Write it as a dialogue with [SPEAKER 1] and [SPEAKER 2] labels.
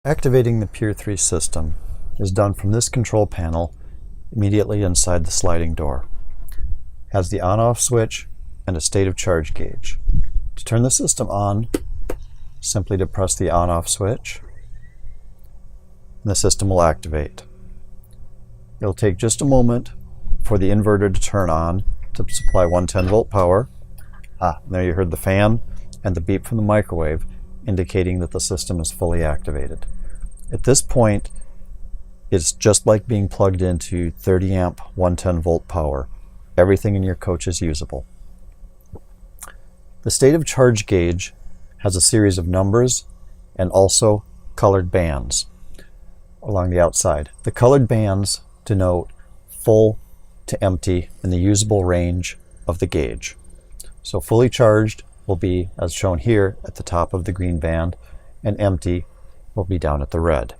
[SPEAKER 1] Activating the Pure3 system is done from this control panel immediately inside the sliding door. It has the on-off switch and a state of charge gauge. To turn the system on, simply depress the on-off switch and the system will activate. It'll take just a moment for the inverter to turn on to supply 110 volt power. There you heard the fan and the beep from the microwave indicating that the system is fully activated. At this point, it's just like being plugged into 30 amp 110 volt power. Everything in your coach is usable. The state of charge gauge has a series of numbers and also colored bands along the outside. The colored bands denote full to empty in the usable range of the gauge. So fully charged will be, as shown here, at the top of the green band, and empty will be down at the red.